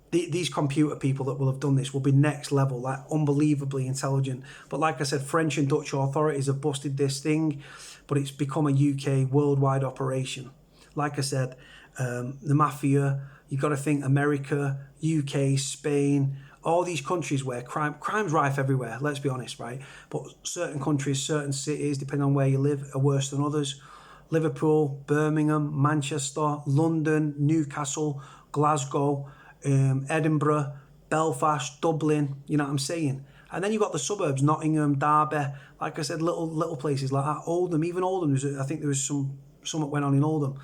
These computer people that will have done this will be next level, like unbelievably intelligent. But like I said, French and Dutch authorities have busted this thing, but it's become a UK worldwide operation. Like I said, the mafia, you've got to think America, UK, Spain, all these countries where crime's rife everywhere, let's be honest, right? But certain countries, certain cities, depending on where you live, are worse than others. Liverpool, Birmingham, Manchester, London, Newcastle, Glasgow, Edinburgh, Belfast, Dublin, you know what I'm saying? And then you've got the suburbs, Nottingham, Derby, like I said, little places like that. Oldham, even Oldham, I think there was something went on in Oldham.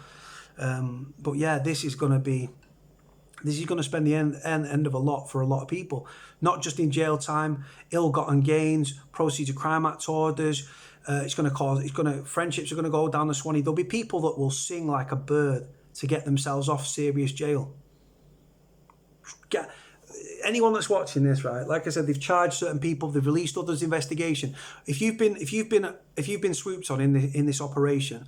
But yeah, this is going to spend the end of a lot for a lot of people, not just in jail time, ill-gotten gains, proceeds of crime act orders. Friendships are going to go down the Swanee. There'll be people that will sing like a bird to get themselves off serious jail. Anyone that's watching this, right? Like I said, they've charged certain people, they've released others' investigation. If you've been swooped on in this operation,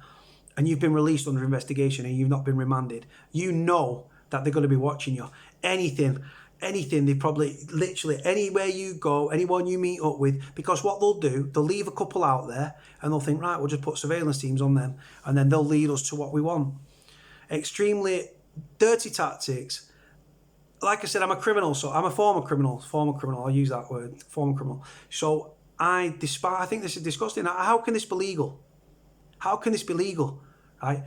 and you've been released under investigation and you've not been remanded, you know that they're going to be watching you. Anything, they probably, literally, anywhere you go, anyone you meet up with, because what they'll do, they'll leave a couple out there and they'll think, right, we'll just put surveillance teams on them and then they'll lead us to what we want. Extremely dirty tactics. Like I said, I'm a criminal, so I'm a former criminal, I'll use that word, former criminal. So I think this is disgusting. How can this be legal? How can this be legal, right?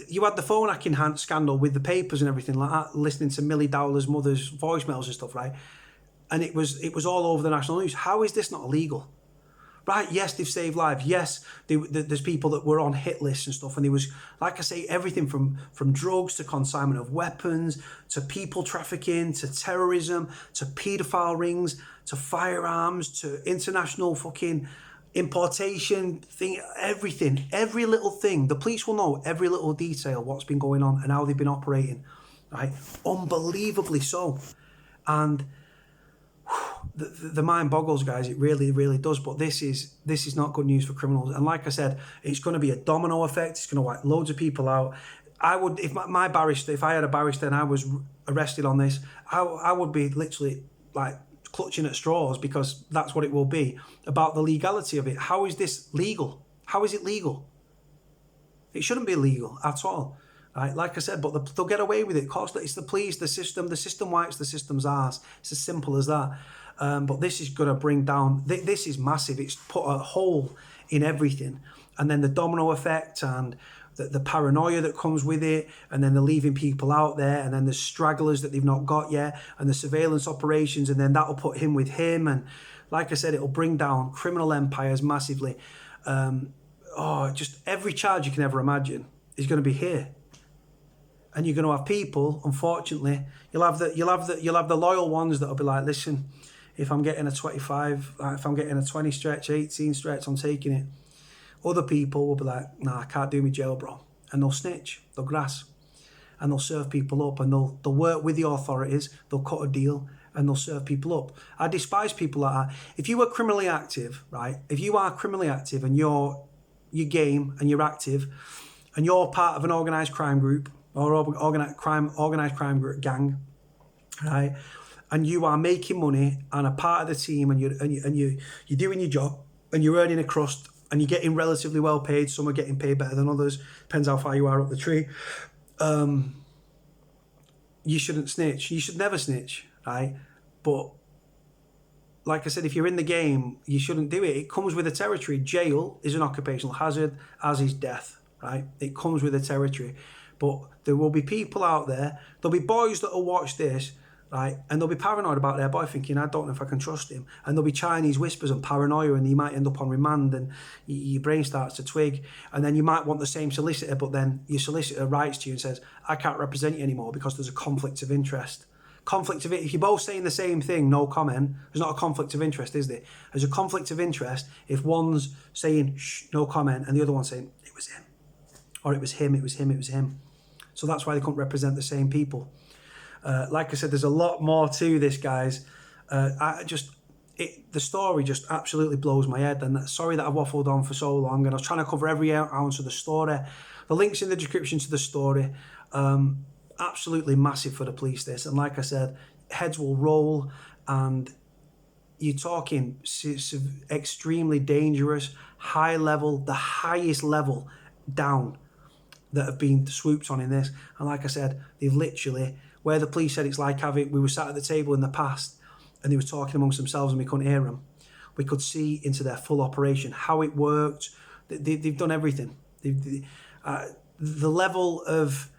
You had the phone hacking scandal with the papers and everything like that, listening to Millie Dowler's mother's voicemails and stuff, right? And it was all over the national news. How is this not illegal? Right, yes, they've saved lives. Yes, there's people that were on hit lists and stuff. And there was, like I say, everything from drugs to consignment of weapons, to people trafficking, to terrorism, to paedophile rings, to firearms, to international fucking importation thing, everything, every little thing. The police will know every little detail, what's been going on and how they've been operating, right? Unbelievably so. And the mind boggles, guys. It really, really does. But this is not good news for criminals. And like I said, it's going to be a domino effect. It's going to wipe loads of people out. I would, if I had a barrister and I was arrested on this, I would be literally like clutching at straws, because that's what it will be, about the legality of it. How is this legal? How is it legal? It shouldn't be legal at all. Right? Like I said, but they'll get away with it. Of course, it's the police, the system wipes the system's arse. It's as simple as that. But this is going to bring down, this is massive. It's put a hole in everything. And then the domino effect and the paranoia that comes with it, and then they're leaving people out there, and then the stragglers that they've not got yet, and the surveillance operations, and then that'll put him with him. And like I said, it'll bring down criminal empires massively. Just every charge you can ever imagine is going to be here. And you're going to have people, unfortunately, you'll have the loyal ones that'll be like, listen, if I'm getting a 25, if I'm getting a 20 stretch, 18 stretch, I'm taking it. Other people will be like, nah, I can't do me jail, bro. And they'll snitch, they'll grass, and they'll serve people up, and they'll work with the authorities, they'll cut a deal, and they'll serve people up. I despise people like that. If you are criminally active, right? If you are criminally active and you're game and you're active, and you're part of an organised crime group, or organised crime group gang, right? And you are making money and a part of the team, and you're doing your job, and you're earning a crust, and you're getting relatively well paid. Some are getting paid better than others. Depends how far you are up the tree. You shouldn't snitch. You should never snitch, right? But like I said, if you're in the game, you shouldn't do it. It comes with the territory. Jail is an occupational hazard, as is death, right? It comes with the territory. But there will be people out there, there'll be boys that will watch this, right? And they'll be paranoid about their boy, thinking, I don't know if I can trust him. And there'll be Chinese whispers and paranoia, and you might end up on remand, and your brain starts to twig. And then you might want the same solicitor, but then your solicitor writes to you and says, I can't represent you anymore because there's a conflict of interest. If you're both saying the same thing, no comment, there's not a conflict of interest, is there? There's a conflict of interest if one's saying, shh, no comment, and the other one's saying, it was him. Or it was him. So that's why they couldn't represent the same people. Like I said, there's a lot more to this, guys. The story just absolutely blows my head. And sorry that I've waffled on for so long. And I was trying to cover every ounce of the story. The link's in the description to the story. Absolutely massive for the police, this. And like I said, heads will roll. And you're talking extremely dangerous, high level, the highest level down that have been swooped on in this. And like I said, they've literally, where the police said it's like having, we were sat at the table in the past and they were talking amongst themselves and we couldn't hear them. We could see into their full operation, how it worked. They've done everything. The level of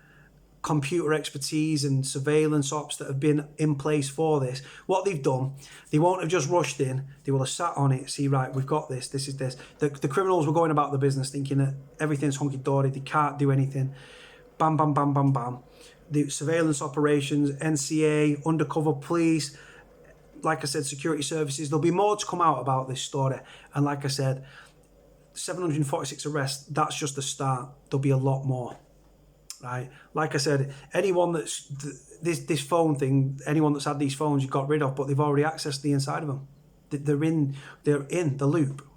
computer expertise and surveillance ops that have been in place for this, what they've done, they won't have just rushed in. They will have sat on it, see, right, we've got this is this. The criminals were going about the business thinking that everything's hunky-dory, they can't do anything. bam, bam, bam, bam, bam. The surveillance operations, NCA, undercover police, like I said, security services. There'll be more to come out about this story. And like I said, 746 arrests, that's just the start. There'll be a lot more. Right, like I said, anyone that's this phone thing, anyone that's had these phones, you got rid of, but they've already accessed the inside of them. They're in the loop.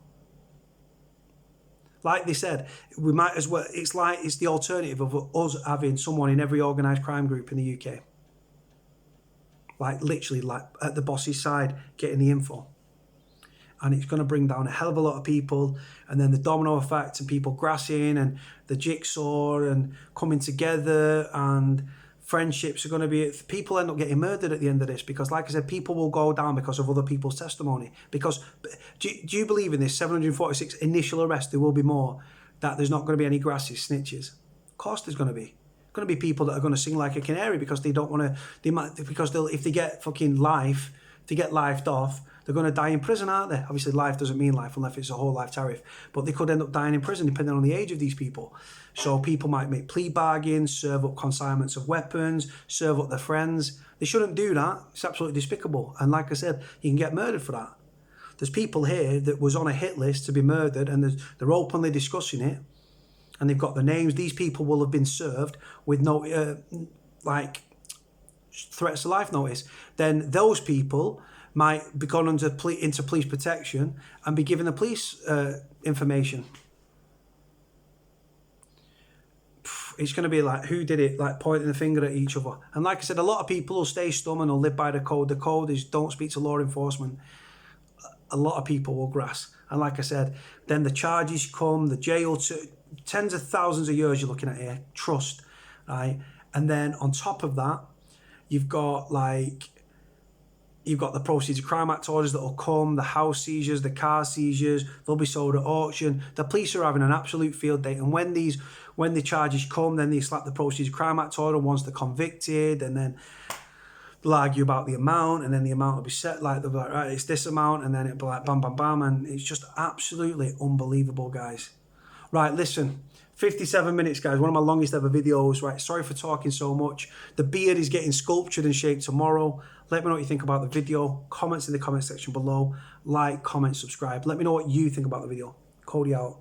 Like they said, we might as well. It's the alternative of us having someone in every organised crime group in the UK. Like literally, like at the boss's side, getting the info. And it's going to bring down a hell of a lot of people, and then the domino effect and people grassing and the jigsaw and coming together, and friendships are going to be, people end up getting murdered at the end of this, because like I said, people will go down because of other people's testimony. Because do you believe in this 746 initial arrests, there will be more, that there's not going to be any grassy snitches? Of course there's going to be. Going to be people that are going to sing like a canary because they don't want to, because if they get fucking life, if they get lifed off, they're going to die in prison, aren't they? Obviously, life doesn't mean life unless it's a whole life tariff. But they could end up dying in prison depending on the age of these people. So people might make plea bargains, serve up consignments of weapons, serve up their friends. They shouldn't do that. It's absolutely despicable. And like I said, you can get murdered for that. There's people here that was on a hit list to be murdered, and they're openly discussing it. And they've got the names. These people will have been served with no, threats to life notice. Then those people might be gone into police protection and be given the police information. It's going to be like, who did it? Like pointing the finger at each other. And like I said, a lot of people will stay stum and will live by the code. The code is don't speak to law enforcement. A lot of people will grass. And like I said, then the charges come, the jail, tens of thousands of years you're looking at here. Trust, right? And then on top of that, you've got the Proceeds of Crime Act orders that will come, the house seizures, the car seizures, they'll be sold at auction. The police are having an absolute field day. And when the charges come, then they slap the Proceeds of Crime Act order once they're convicted, and then they'll argue about the amount, and then the amount will be set, like, they'll be like, right, it's this amount, and then it'll be like bam, bam, bam, and it's just absolutely unbelievable, guys. Right, listen, 57 minutes, guys, one of my longest ever videos, right? Sorry for talking so much. The beard is getting sculptured and shaped tomorrow. Let me know what you think about the video. Comments in the comment section below. Like, comment, subscribe. Let me know what you think about the video. Cody out.